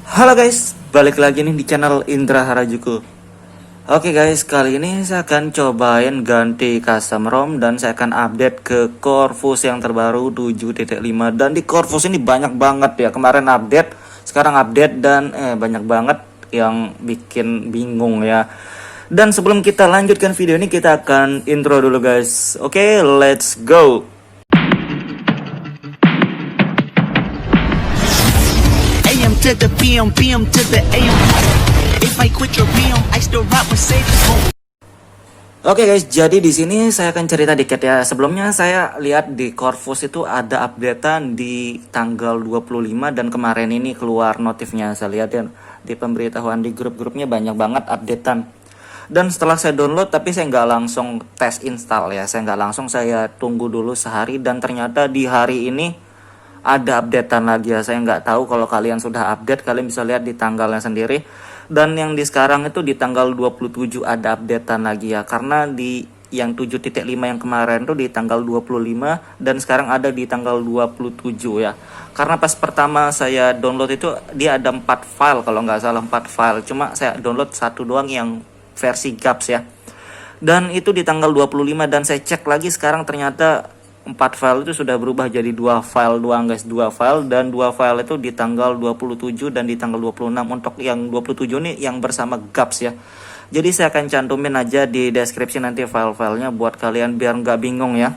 Halo guys, balik lagi nih di channel Indra Harajuku. Oke guys, kali ini saya akan cobain ganti custom ROM dan saya akan update ke Corvus yang terbaru 7.5. Dan di Corvus ini banyak banget ya, kemarin update, sekarang update dan banyak banget yang bikin bingung ya. Dan sebelum kita lanjutkan video ini, kita akan intro dulu guys. Oke, let's go. AM to the PM, PM to the AM. If I quit your PM, I still rock Mercedes. Oke guys, jadi di sini saya akan cerita dikit ya. Sebelumnya saya lihat di Corvus itu ada updatean di tanggal 25 dan kemarin ini keluar notifnya. Saya lihat ya di pemberitahuan di grup-grupnya banyak banget updatean. Dan setelah saya download, tapi saya nggak langsung tes install ya. Saya nggak langsung, saya tunggu dulu sehari dan ternyata di hari ini ada updatean lagi ya. Saya nggak tahu, kalau kalian sudah update kalian bisa lihat di tanggalnya sendiri. Dan yang di sekarang itu di tanggal 27 ada updatean lagi ya, karena di yang 7.5 yang kemarin tuh di tanggal 25 dan sekarang ada di tanggal 27 ya. Karena pas pertama saya download itu dia ada 4 file, kalau nggak salah 4 file, cuma saya download satu doang yang versi GAPS ya. Dan itu di tanggal 25 dan saya cek lagi sekarang ternyata 4 file itu sudah berubah jadi 2 file doang guys, 2 file, dan 2 file itu di tanggal 27 dan di tanggal 26. Untuk yang 27 ini yang bersama GAPS ya. Jadi saya akan cantumin aja di deskripsi nanti file-filenya buat kalian biar nggak bingung ya.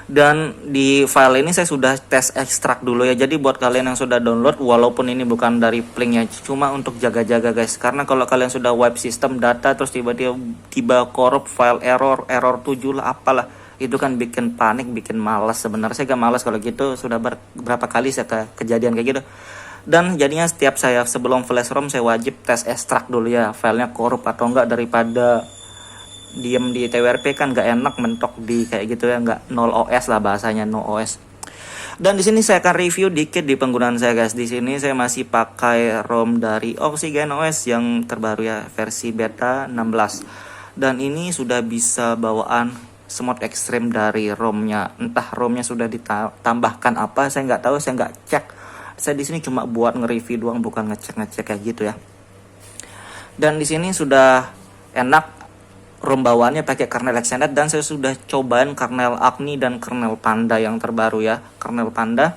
Dan di file ini saya sudah tes ekstrak dulu ya. Jadi buat kalian yang sudah download, walaupun ini bukan dari Plink ya, cuma untuk jaga-jaga guys. Karena kalau kalian sudah wipe sistem data terus tiba-tiba korup, file error 7 lah apalah, itu kan bikin panik, bikin malas. Sebenarnya saya gak malas kalau gitu, sudah berapa kali saya kejadian kayak gitu. Dan jadinya setiap saya sebelum flash ROM saya wajib tes ekstrak dulu ya, filenya korup atau enggak, daripada diem di TWRP kan gak enak mentok di kayak gitu ya, nggak 0 OS lah bahasanya, no OS. Dan di sini saya akan review dikit di penggunaan saya guys. Di sini saya masih pakai ROM dari Oxygen OS yang terbaru ya, versi beta 16. Dan ini sudah bisa bawaan smooth ekstrim dari ROM-nya. Entah ROM-nya sudah ditambahkan apa, saya nggak tahu, saya nggak cek. Saya di sini cuma buat nge-review doang, bukan ngecek kayak gitu ya. Dan di sini sudah enak, ROM bawaannya pakai kernel extended, dan saya sudah cobain kernel Agni dan kernel Panda yang terbaru ya, kernel Panda.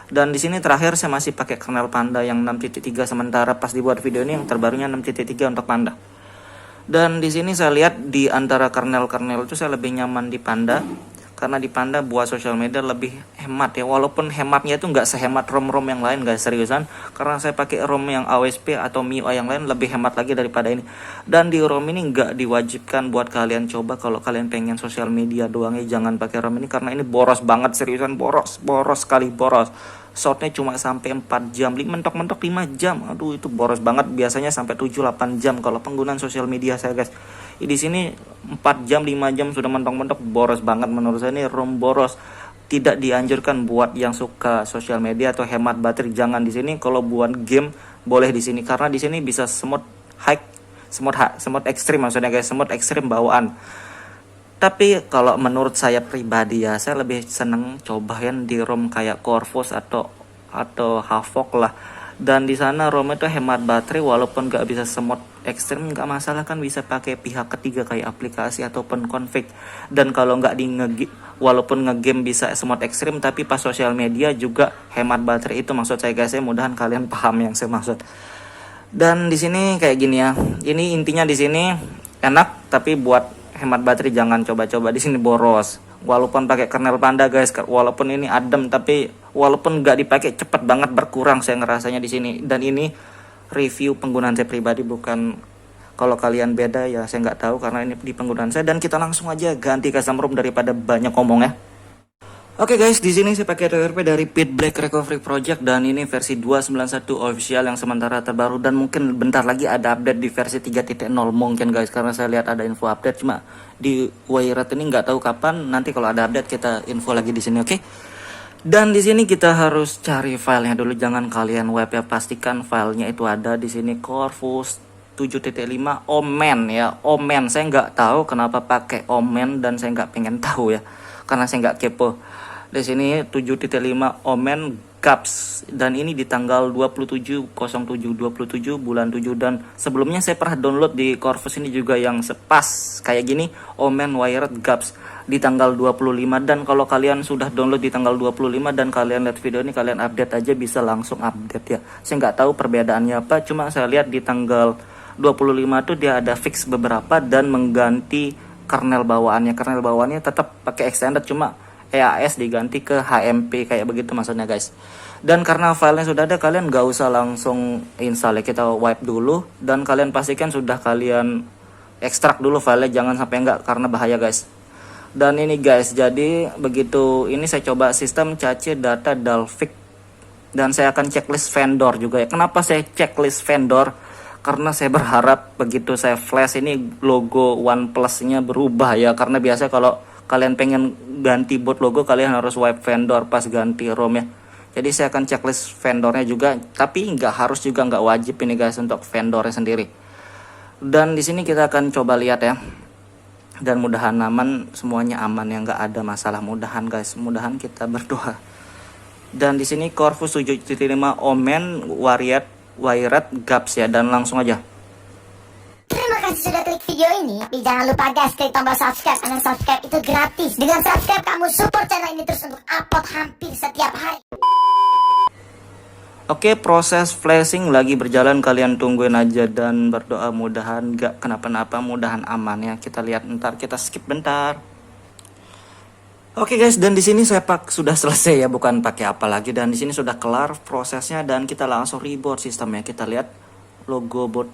Dan di sini terakhir saya masih pakai kernel Panda yang 6.3, sementara pas dibuat video ini yang terbarunya 6.3 untuk Panda. Dan di sini saya lihat di antara kernel-kernel itu saya lebih nyaman di Panda, karena di Panda buat social media lebih hemat ya. Walaupun hematnya itu nggak sehemat ROM-ROM yang lain guys, seriusan. Karena saya pakai ROM yang AOSP atau MIUI yang lain lebih hemat lagi daripada ini. Dan di ROM ini nggak diwajibkan buat kalian coba, kalau kalian pengen social media doang ya jangan pakai ROM ini, karena ini boros banget, seriusan boros sekali, boros. Shotnya cuma sampai 4 jam, mentok-mentok 5 jam. Aduh itu boros banget, biasanya sampai 7-8 jam kalau penggunaan sosial media saya guys. Di sini 4 jam 5 jam sudah mentok-mentok, boros banget. Menurut saya ini ROM boros. Tidak dianjurkan buat yang suka sosial media atau hemat baterai, jangan di sini. Kalau buat game boleh di sini, karena di sini bisa smooth high, smooth ekstrim maksudnya guys, smooth ekstrim bawaan. Tapi kalau menurut saya pribadi ya, saya lebih seneng cobain di ROM kayak Corvus atau Havoc lah. Dan di sana ROM itu hemat baterai, walaupun nggak bisa semut ekstrim nggak masalah, kan bisa pakai pihak ketiga kayak aplikasi ataupun config. Dan kalau nggak walaupun ngegame bisa semut ekstrim, tapi pas sosial media juga hemat baterai, itu maksud saya guys. Saya mudahan kalian paham yang saya maksud. Dan di sini kayak gini ya, ini intinya di sini enak, tapi buat hemat baterai jangan coba-coba di sini, boros. Walaupun pakai kernel Panda guys, walaupun ini adem, tapi walaupun nggak dipakai cepet banget berkurang saya ngerasanya di sini. Dan ini review penggunaan saya pribadi, bukan kalau kalian beda ya saya nggak tahu, karena ini di penggunaan saya. Dan kita langsung aja ganti custom ROM daripada banyak ngomong ya. Oke guys, di sini saya pakai TWRP dari Pit Black Recovery Project, dan ini versi 291 official yang sementara terbaru, dan mungkin bentar lagi ada update di versi 3.0 mungkin guys, karena saya lihat ada info update, cuma di Wayrat ini nggak tahu kapan. Nanti kalau ada update kita info lagi di sini, oke? Dan di sini kita harus cari filenya dulu, jangan kalian web ya, pastikan filenya itu ada di sini. Corvus 7.5 Omen ya, Omen. Saya nggak tahu kenapa pakai Omen, dan saya nggak pengen tahu ya, karena saya nggak kepo. Di sini 7.5 Omen gaps, dan ini di tanggal 27/07/27 bulan 7. Dan sebelumnya saya pernah download di Corvus ini juga yang sepas kayak gini, Omen Wired Gaps di tanggal 25. Dan kalau kalian sudah download di tanggal 25 dan kalian lihat video ini, kalian update aja, bisa langsung update ya. Saya nggak tahu perbedaannya apa, cuma saya lihat di tanggal 25 tuh dia ada fix beberapa dan mengganti kernel bawaannya. Kernel bawaannya tetap pakai extended, cuma EAS diganti ke HMP kayak begitu maksudnya guys. Dan karena filenya sudah ada, kalian nggak usah langsung install ya, kita wipe dulu dan kalian pastikan sudah kalian ekstrak dulu filenya, jangan sampai enggak, karena bahaya guys. Dan ini guys, jadi begitu ini saya coba sistem cache data Dalvik dan saya akan checklist vendor juga ya. Kenapa saya checklist vendor? Karena saya berharap begitu saya flash ini logo OnePlus-nya berubah ya, karena biasa kalau kalian pengen ganti boot logo kalian harus wipe vendor pas ganti ROM ya. Jadi saya akan checklist vendornya juga, tapi nggak harus juga, nggak wajib ini guys untuk vendornya sendiri. Dan di sini kita akan coba lihat ya. Dan mudahan aman, semuanya aman ya, nggak ada masalah, mudahan guys, mudahan kita berdoa. Dan di sini Corvus 7.5 Omen Wired Gaps ya, dan langsung aja. Terima kasih sudah klik video ini. Tapi jangan lupa guys, klik tombol subscribe. Karena subscribe itu gratis. Dengan subscribe kamu support channel ini terus untuk upload hampir setiap hari. Oke, proses flashing lagi berjalan, kalian tungguin aja dan berdoa mudahan gak kenapa-napa, mudahan aman ya. Kita lihat, ntar kita skip bentar. Oke guys, dan di sini saya sudah selesai ya, bukan pakai apa lagi, dan di sini sudah kelar prosesnya dan kita langsung reboot sistemnya. Kita lihat logo bot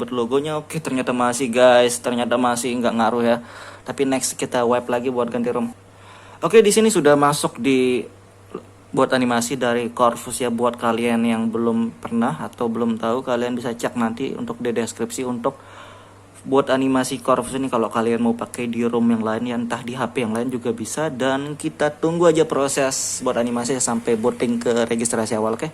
logonya, oke ternyata masih guys, ternyata masih nggak ngaruh ya. Tapi next kita wipe lagi buat ganti ROM. Oke, di sini sudah masuk di buat animasi dari Corvus ya. Buat kalian yang belum pernah atau belum tahu, kalian bisa cek nanti untuk di deskripsi untuk buat animasi Corvus ini. Kalau kalian mau pakai di ROM yang lain ya, entah di HP yang lain juga bisa. Dan kita tunggu aja proses buat animasi sampai booting ke registrasi awal, oke?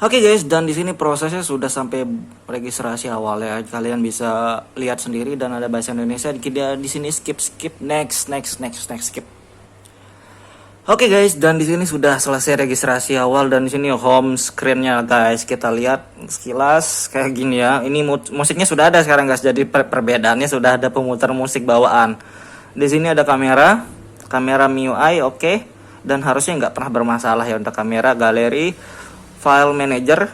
Oke guys, dan di sini prosesnya sudah sampai registrasi awal ya. Kalian bisa lihat sendiri dan ada bahasa Indonesia. Di sini skip next skip. Oke guys, dan di sini sudah selesai registrasi awal dan di sini home screen-nya guys. Kita lihat sekilas kayak gini ya. Ini musiknya sudah ada sekarang guys. Jadi perbedaannya sudah ada pemutar musik bawaan. Di sini ada kamera MIUI, oke. Dan harusnya nggak pernah bermasalah ya untuk kamera, galeri, file manager,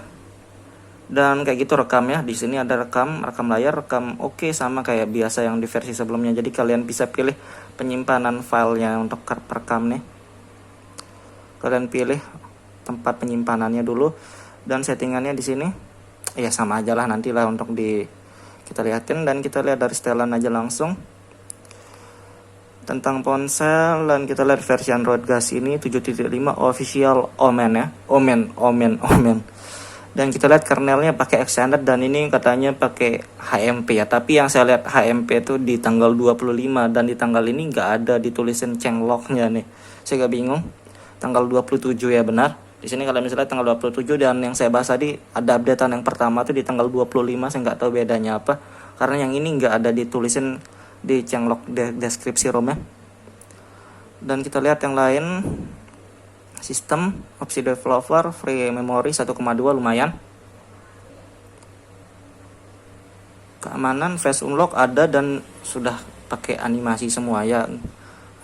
dan kayak gitu rekam ya. Di sini ada rekam layar, rekam oke, sama kayak biasa yang di versi sebelumnya. Jadi kalian bisa pilih penyimpanan filenya untuk rekam nih. Kalian pilih tempat penyimpanannya dulu dan settingannya di sini. Ya sama aja lah nantilah untuk kita lihatin, dan kita lihat dari setelan aja langsung. Tentang ponsel, dan kita lihat versi Android gas ini 7.5 official Omen ya. Omen. Dan kita lihat kernelnya pakai extended dan ini katanya pakai HMP ya. Tapi yang saya lihat HMP itu di tanggal 25 dan di tanggal ini nggak ada ditulisin changelog-nya nih. Saya agak bingung. Tanggal 27 ya benar. Di sini kalau misalnya tanggal 27, dan yang saya bahas tadi ada updatean yang pertama tuh di tanggal 25, saya nggak tahu bedanya apa. Karena yang ini nggak ada ditulisin di changelog deskripsi ROM ya. Dan kita lihat yang lain, sistem opsi developer free memory 1,2 lumayan. Keamanan face unlock ada dan sudah pakai animasi semua ya.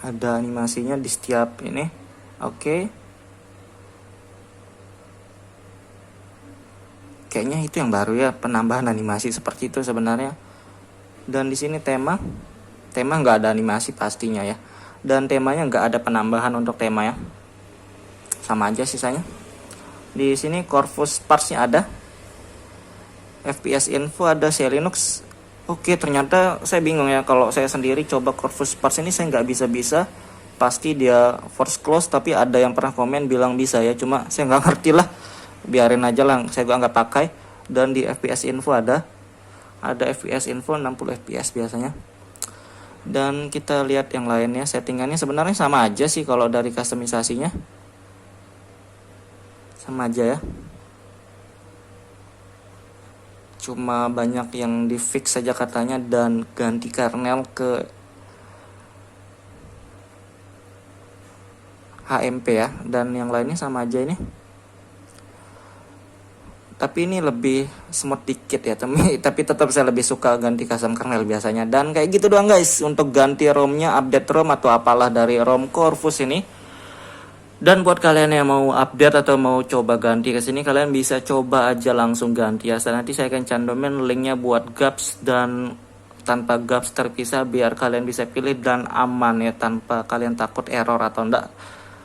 Ada animasinya di setiap ini. Oke. Kayaknya itu yang baru ya, penambahan animasi seperti itu sebenarnya. Dan di sini tema nggak ada animasi pastinya ya. Dan temanya nggak ada penambahan untuk tema ya. Sama aja sisanya. Di sini Corvus parts-nya ada. FPS info ada, C Linux. Oke, ternyata saya bingung ya, kalau saya sendiri coba Corvus parts ini saya nggak bisa. Pasti dia force close, tapi ada yang pernah komen bilang bisa ya, cuma saya nggak ngerti lah, biarin aja lah, saya juga nggak pakai. Dan di FPS info ada FPS info 60 fps biasanya. Dan kita lihat yang lainnya, settingannya sebenarnya sama aja sih. Kalau dari customisasinya sama aja ya, cuma banyak yang di fix saja katanya, dan ganti kernel ke AMP ya, dan yang lainnya sama aja ini. Tapi ini lebih smooth dikit ya, tapi tetap saya lebih suka ganti custom kernel biasanya. Dan kayak gitu doang guys untuk ganti ROM-nya, update ROM atau apalah dari ROM Corvus ini. Dan buat kalian yang mau update atau mau coba ganti ke sini, kalian bisa coba aja langsung ganti ya. Nanti saya akan cantumin linknya buat gaps dan tanpa gaps terpisah biar kalian bisa pilih dan aman ya, tanpa kalian takut error atau enggak.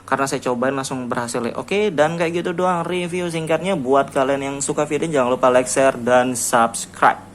Karena saya cobain langsung berhasil ya. Oke, dan kayak gitu doang review singkatnya. Buat kalian yang suka video, jangan lupa like, share, dan subscribe.